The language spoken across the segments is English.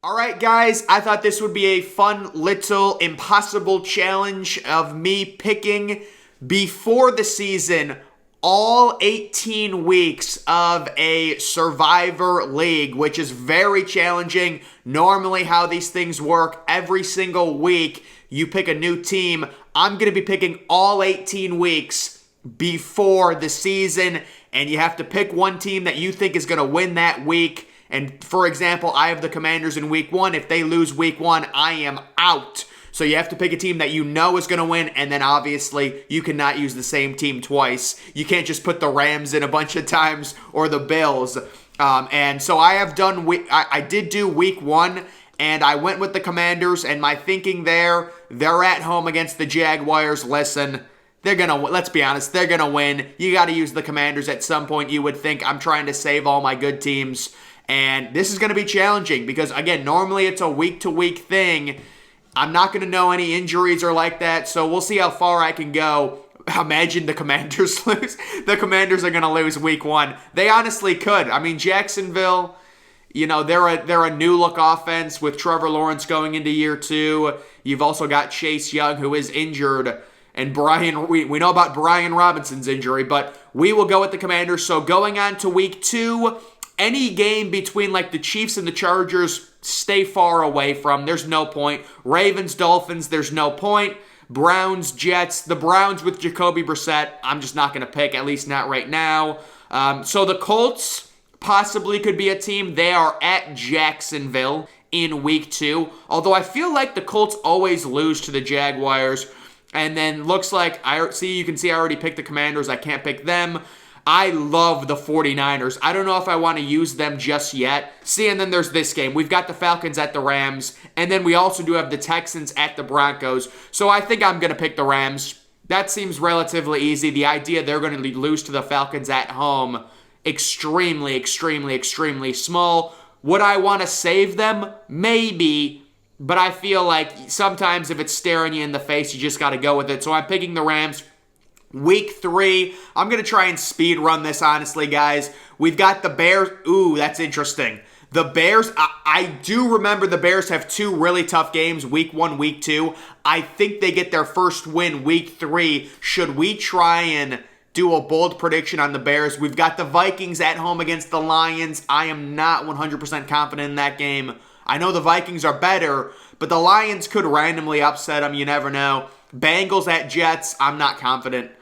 All right, guys, I thought this would be a fun little impossible challenge of me picking before the season all 18 weeks of a Survivor League, which is very challenging. Normally how these things work, every single week you pick a new team. I'm going to be picking all 18 weeks before the season, and you have to pick one team that you think is going to win that week. And for example, I have the Commanders in week 1. If they lose week 1, I am out. So you have to pick a team that you know is going to win, and then obviously you cannot use the same team twice. You can't just put the Rams in a bunch of times or the Bills. And so I have done, I did do week 1, and I went with the Commanders, and my thinking there, they're at home against the Jaguars. Listen, they're going to, let's be honest, they're going to win. You got to use the Commanders at some point, you would think. I'm trying to save all my good teams. And this is going to be challenging because, again, normally it's a week-to-week thing. I'm not going to know any injuries or like that, so we'll see how far I can go. Imagine the Commanders lose. The Commanders are going to lose week 1. They honestly could. I mean, Jacksonville, you know, they're a new-look offense with Trevor Lawrence going into year 2. You've also got Chase Young, who is injured. And we know about Brian Robinson's injury, but we will go with the Commanders. So going on to week 2, any game between like the Chiefs and the Chargers, stay far away from. There's no point. Ravens, Dolphins, there's no point. Browns, Jets. The Browns with Jacoby Brissett, I'm just not going to pick, at least not right now. So the Colts possibly could be a team. They are at Jacksonville in week 2. Although I feel like the Colts always lose to the Jaguars. And then looks like, you can see I already picked the Commanders. I can't pick them. I love the 49ers. I don't know if I want to use them just yet. See, and then there's this game. We've got the Falcons at the Rams, and then we also do have the Texans at the Broncos. So I think I'm going to pick the Rams. That seems relatively easy. The idea they're going to lose to the Falcons at home, extremely, extremely, extremely small. Would I want to save them? Maybe. But I feel like sometimes if it's staring you in the face, you just got to go with it. So I'm picking the Rams. Week 3, I'm going to try and speed run this, honestly, guys. We've got the Bears. Ooh, that's interesting. The Bears, I do remember the Bears have 2 really tough games, week 1, week 2. I think they get their first win week 3. Should we try and do a bold prediction on the Bears? We've got the Vikings at home against the Lions. I am not 100% confident in that game. I know the Vikings are better, but the Lions could randomly upset them. You never know. Bengals at Jets, I'm not confident.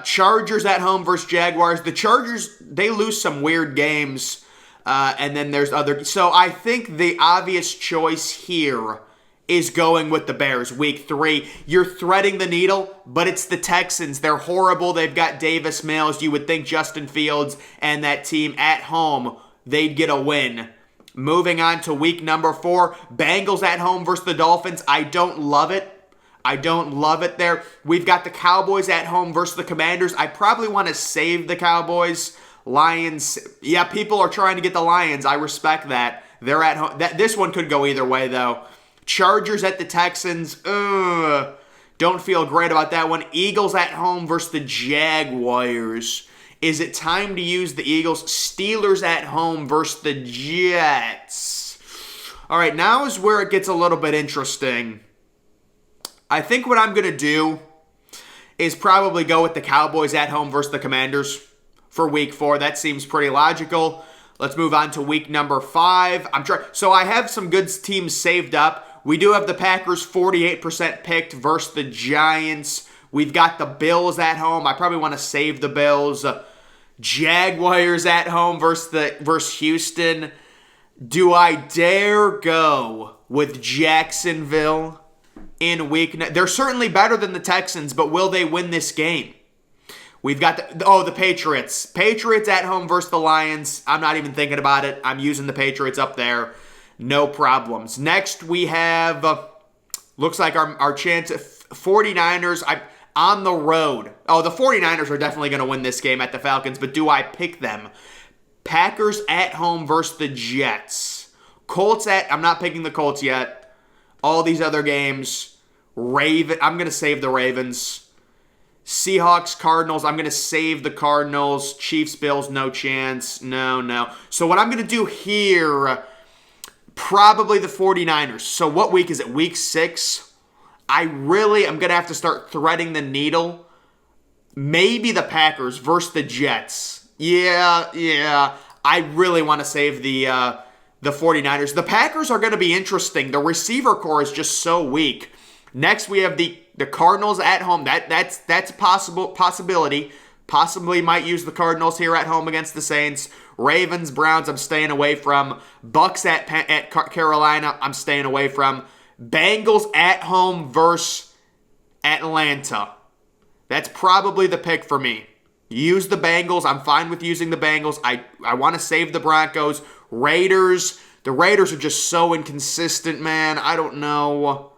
Chargers at home versus Jaguars. The Chargers, they lose some weird games. And then there's other. So I think the obvious choice here is going with the Bears week 3. You're threading the needle, but it's the Texans. They're horrible. They've got Davis Mills. You would think Justin Fields and that team at home, they'd get a win. Moving on to week number 4. Bengals at home versus the Dolphins. I don't love it. I don't love it there. We've got the Cowboys at home versus the Commanders. I probably want to save the Cowboys. Lions, yeah, people are trying to get the Lions. I respect that. They're at home. This one could go either way, though. Chargers at the Texans. Don't feel great about that one. Eagles at home versus the Jaguars. Is it time to use the Eagles? Steelers at home versus the Jets. All right, now is where it gets a little bit interesting. I think what I'm going to do is probably go with the Cowboys at home versus the Commanders for week 4. That seems pretty logical. Let's move on to week number 5. So I have some good teams saved up. We do have the Packers 48% picked versus the Giants. We've got the Bills at home. I probably want to save the Bills. Jaguars at home versus Houston. Do I dare go with Jacksonville in week? They're certainly better than the Texans, but will they win this game? We've got the Patriots. Patriots at home versus the Lions. I'm not even thinking about it. I'm using the Patriots up there. No problems. Next, we have, looks like our chance, 49ers on the road. Oh, the 49ers are definitely going to win this game at the Falcons, but do I pick them? Packers at home versus the Jets. Colts I'm not picking the Colts yet. All these other games. I'm going to save the Ravens. Seahawks, Cardinals. I'm going to save the Cardinals. Chiefs, Bills, no chance. No. So what I'm going to do here, probably the 49ers. So what week is it? Week 6? I'm going to have to start threading the needle. Maybe the Packers versus the Jets. Yeah. I really want to save the 49ers. The Packers are going to be interesting. The receiver core is just so weak. Next, we have the Cardinals at home. That's a possibility. Possibly might use the Cardinals here at home against the Saints. Ravens, Browns, I'm staying away from. Bucks at Carolina, I'm staying away from. Bengals at home versus Atlanta. That's probably the pick for me. Use the Bengals. I'm fine with using the Bengals. I want to save the Broncos. Raiders. The Raiders are just so inconsistent, man. I don't know.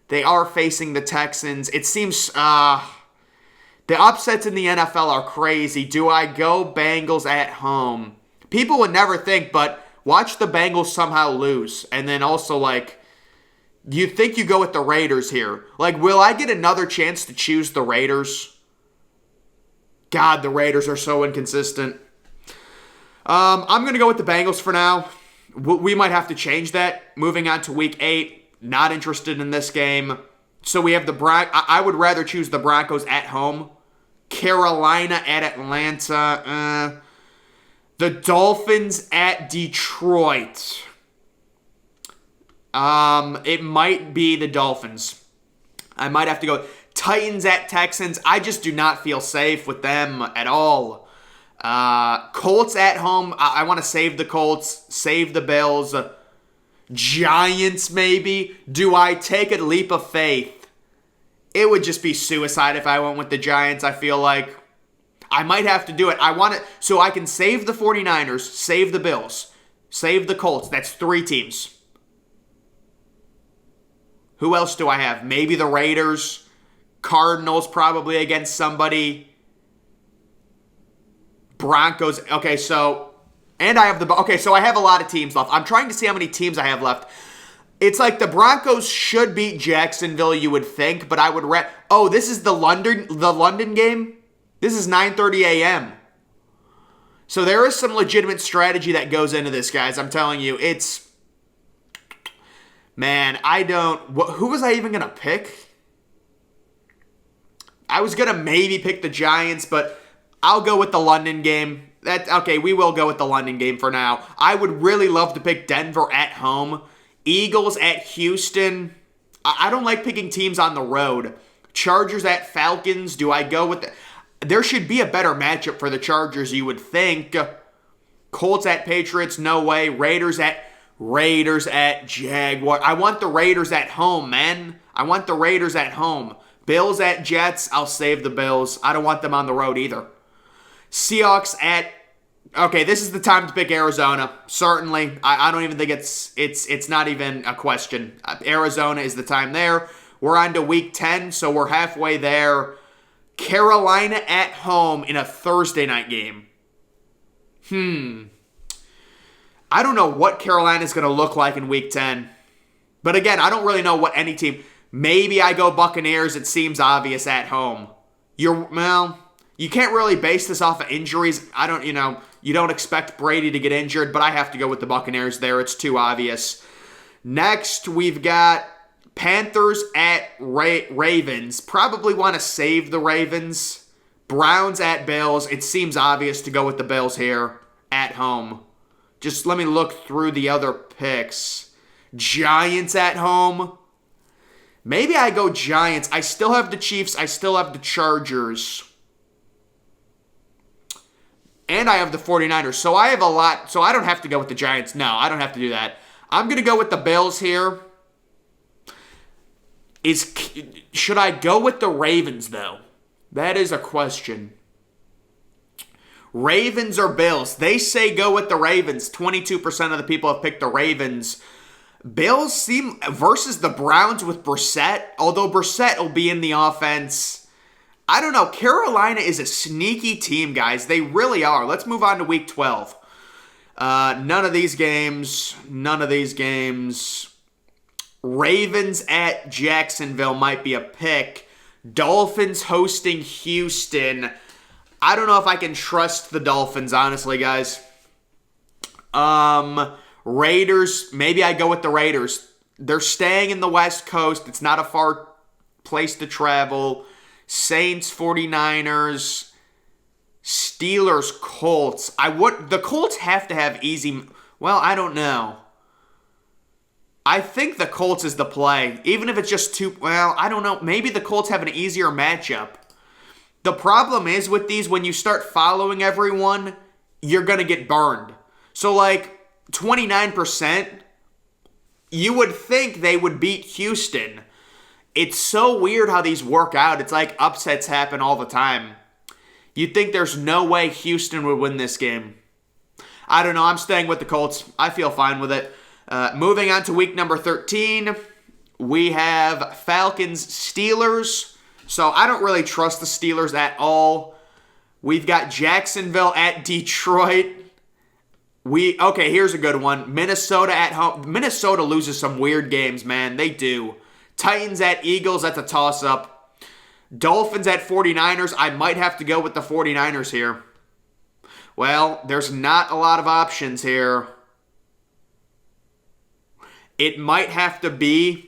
They are facing the Texans. It seems the upsets in the NFL are crazy. Do I go Bengals at home? People would never think, but watch the Bengals somehow lose. And then also, do you think you go with the Raiders here? Will I get another chance to choose the Raiders? God, the Raiders are so inconsistent. I'm going to go with the Bengals for now. We might have to change that. Moving on to Week 8. Not interested in this game. So we have I would rather choose the Broncos at home. Carolina at Atlanta. The Dolphins at Detroit. It might be the Dolphins. I might have to go Titans at Texans. I just do not feel safe with them at all. Colts at home. I want to save the Colts. Save the Bills. Giants, maybe. Do I take a leap of faith? It would just be suicide if I went with the Giants, I feel like. I might have to do it. I want it so I can save the 49ers, save the Bills, save the Colts. That's 3 teams. Who else do I have? Maybe the Raiders. Cardinals probably against somebody. Broncos. Okay, so I have a lot of teams left. I'm trying to see how many teams I have left. It's like the Broncos should beat Jacksonville, you would think, but I would this is the London game? This is 9:30 a.m. So there is some legitimate strategy that goes into this, guys. I'm telling you, who was I even going to pick? I was going to maybe pick the Giants, but I'll go with the London game. We will go with the London game for now. I would really love to pick Denver at home. Eagles at Houston. I don't like picking teams on the road. Chargers at Falcons. Do I go with there should be a better matchup for the Chargers, you would think. Colts at Patriots. No way. Raiders at Jaguar. I want the Raiders at home, man. I want the Raiders at home. Bills at Jets. I'll save the Bills. I don't want them on the road either. Seahawks at... Okay, this is the time to pick Arizona. Certainly. I don't even think it's not even a question. Arizona is the time there. We're on to Week 10, so we're halfway there. Carolina at home in a Thursday night game. I don't know what Carolina's going to look like in Week 10. But again, I don't really know what any team... Maybe I go Buccaneers. It seems obvious at home. You can't really base this off of injuries. You don't expect Brady to get injured, but I have to go with the Buccaneers there. It's too obvious. Next, we've got Panthers at Ravens. Probably want to save the Ravens. Browns at Bills. It seems obvious to go with the Bills here at home. Just let me look through the other picks. Giants at home. Maybe I go Giants. I still have the Chiefs. I still have the Chargers. And I have the 49ers. So I have a lot. So I don't have to go with the Giants. No, I don't have to do that. I'm going to go with the Bills here. Should I go with the Ravens, though? That is a question. Ravens or Bills? They say go with the Ravens. 22% of the people have picked the Ravens. Bills seem versus the Browns with Brissett. Although Brissett will be in the offense. I don't know. Carolina is a sneaky team, guys. They really are. Let's move on to Week 12. None of these games. Ravens at Jacksonville might be a pick. Dolphins hosting Houston. I don't know if I can trust the Dolphins, honestly, guys. Raiders, maybe I go with the Raiders. They're staying in the West Coast. It's not a far place to travel. Saints, 49ers, Steelers, Colts. The Colts have to have easy. Well, I don't know. I think the Colts is the play. Even if it's just two. Well, I don't know. Maybe the Colts have an easier matchup. The problem is with these, when you start following everyone, you're going to get burned. So, like, 29%, you would think they would beat Houston. It's so weird how these work out. It's like upsets happen all the time. You'd think there's no way Houston would win this game. I don't know. I'm staying with the Colts. I feel fine with it. Moving on to week number 13, we have Falcons-Steelers. So I don't really trust the Steelers at all. We've got Jacksonville at Detroit. Okay, here's a good one. Minnesota at home. Minnesota loses some weird games, man. They do. Titans at Eagles, that's a toss-up. Dolphins at 49ers. I might have to go with the 49ers here. Well, there's not a lot of options here. It might have to be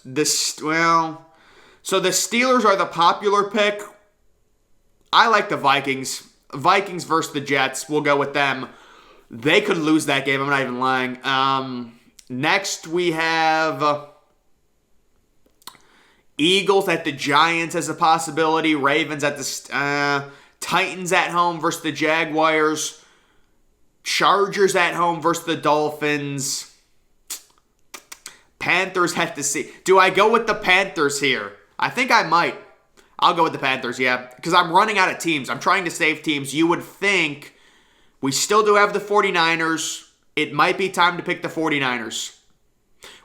so the Steelers are the popular pick. I like the Vikings. Vikings versus the Jets. We'll go with them. They could lose that game. I'm not even lying. Next, we have Eagles at the Giants as a possibility. Ravens at the Titans at home versus the Jaguars. Chargers at home versus the Dolphins. Panthers have to see. Do I go with the Panthers here? I think I might. I'll go with the Panthers, yeah. Because I'm running out of teams. I'm trying to save teams. You would think we still do have the 49ers. It might be time to pick the 49ers.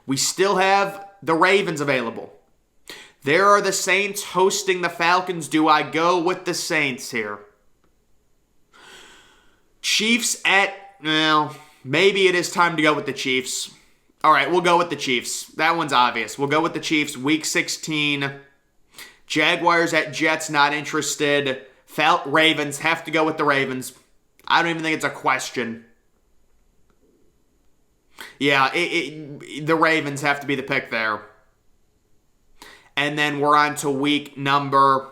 We still have the Ravens available. There are the Saints hosting the Falcons. Do I go with the Saints here? Chiefs maybe it is time to go with the Chiefs. All right, we'll go with the Chiefs. That one's obvious. We'll go with the Chiefs. Week 16. Jaguars at Jets, not interested. Ravens, have to go with the Ravens. I don't even think it's a question. Yeah, the Ravens have to be the pick there. And then we're on to week number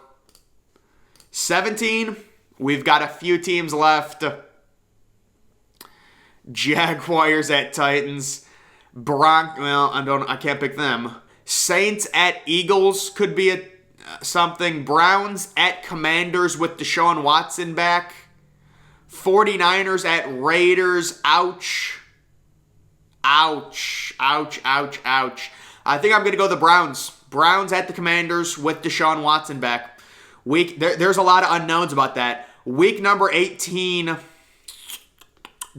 17. We've got a few teams left. Jaguars at Titans. I can't pick them. Saints at Eagles could be something. Browns at Commanders with Deshaun Watson back. 49ers at Raiders. Ouch. Ouch. Ouch, ouch, ouch. I think I'm going to go the Browns. Browns at the Commanders with Deshaun Watson back. There's a lot of unknowns about that. Week number 18,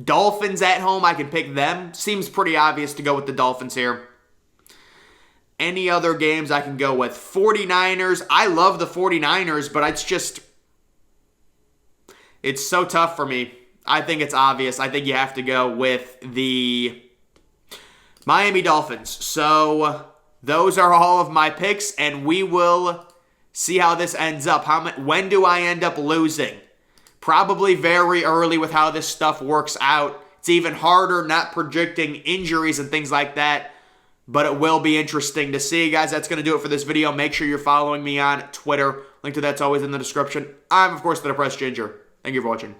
Dolphins at home. I can pick them. Seems pretty obvious to go with the Dolphins here. Any other games I can go with? 49ers. I love the 49ers, but it's so tough for me. I think it's obvious. I think you have to go with the Miami Dolphins. So those are all of my picks, and we will see how this ends up. When do I end up losing? Probably very early with how this stuff works out. It's even harder not predicting injuries and things like that, but it will be interesting to see. Guys, that's going to do it for this video. Make sure you're following me on Twitter. Link to that's always in the description. I'm, of course, the Depressed Ginger. Thank you for watching.